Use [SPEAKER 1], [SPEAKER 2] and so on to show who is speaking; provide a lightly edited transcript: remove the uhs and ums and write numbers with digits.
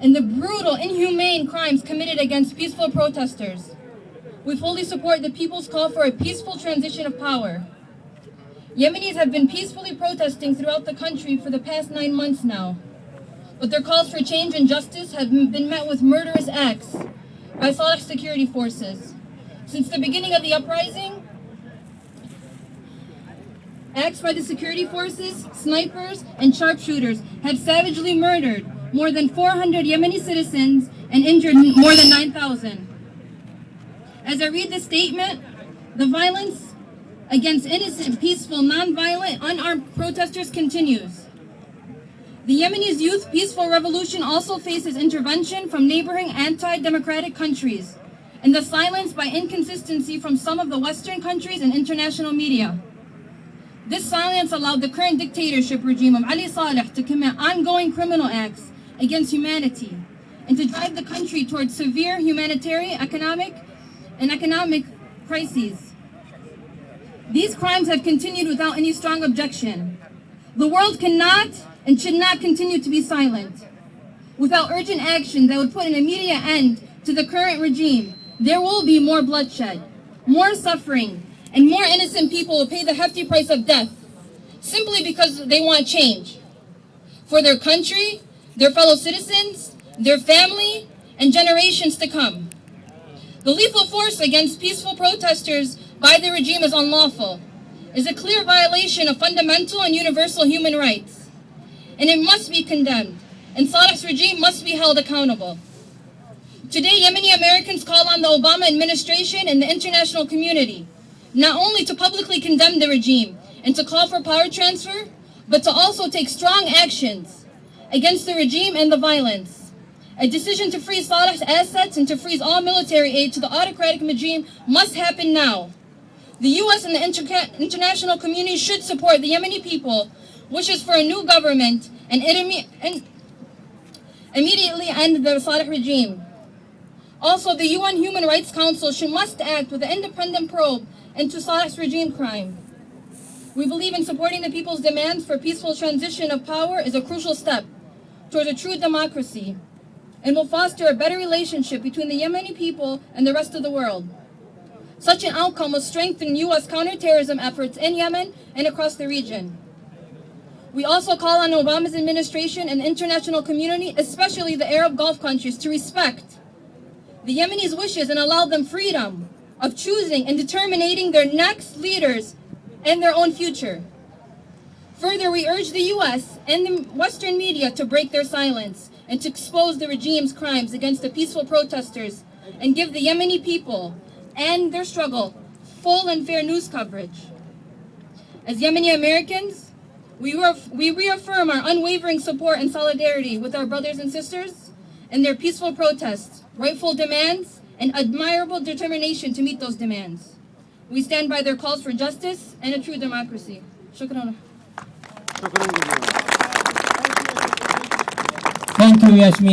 [SPEAKER 1] and the brutal, inhumane crimes committed against peaceful protesters. We fully support the people's call for a peaceful transition of power. Yemenis have been peacefully protesting throughout the country for the past 9 months now, but their calls for change and justice have been met with murderous acts by Saleh security forces. Since the beginning of the uprising, acts by the security forces, snipers, and sharpshooters have savagely murdered more than 400 Yemeni citizens and injured more than 9,000. As I read this statement, the violence against innocent, peaceful, non-violent, unarmed protesters continues. The Yemeni's youth peaceful revolution also faces intervention from neighboring anti-democratic countries and the silence by inconsistency from some of the Western countries and international media. This silence allowed the current dictatorship regime of Ali Saleh to commit ongoing criminal acts against humanity and to drive the country towards severe humanitarian, economic crises. These crimes have continued without any strong objection. The world cannot and should not continue to be silent. Without urgent action that would put an immediate end to the current regime, there will be more bloodshed, more suffering, and more innocent people will pay the hefty price of death simply because they want change for their country, their fellow citizens, their family, and generations to come. The lethal force against peaceful protesters by the regime is unlawful, is a clear violation of fundamental and universal human rights, and it must be condemned, and Saleh's regime must be held accountable. Today, Yemeni Americans call on the Obama administration and the international community not only to publicly condemn the regime and to call for power transfer, but to also take strong actions against the regime and the violence. A decision to freeze Saleh's assets and to freeze all military aid to the autocratic regime must happen now. The U.S. and the international community should support the Yemeni people wishes for a new government and immediately end the Saleh regime. Also, the UN Human Rights Council must act with an independent probe into Saleh's regime crime. We believe in supporting the people's demands for peaceful transition of power is a crucial step towards a true democracy and will foster a better relationship between the Yemeni people and the rest of the world. Such an outcome will strengthen U.S. counterterrorism efforts in Yemen and across the region. We also call on Obama's administration and the international community, especially the Arab Gulf countries, to respect the Yemenis' wishes and allow them freedom of choosing and determining their next leaders and their own future. Further, we urge the U.S. and the Western media to break their silence and to expose the regime's crimes against the peaceful protesters and give the Yemeni people and their struggle full and fair news coverage. As Yemeni Americans, we reaffirm our unwavering support and solidarity with our brothers and sisters in their peaceful protests, rightful demands, and admirable determination to meet those demands. We stand by their calls for justice and a true democracy. Shukran.
[SPEAKER 2] Thank you, Yasmeen.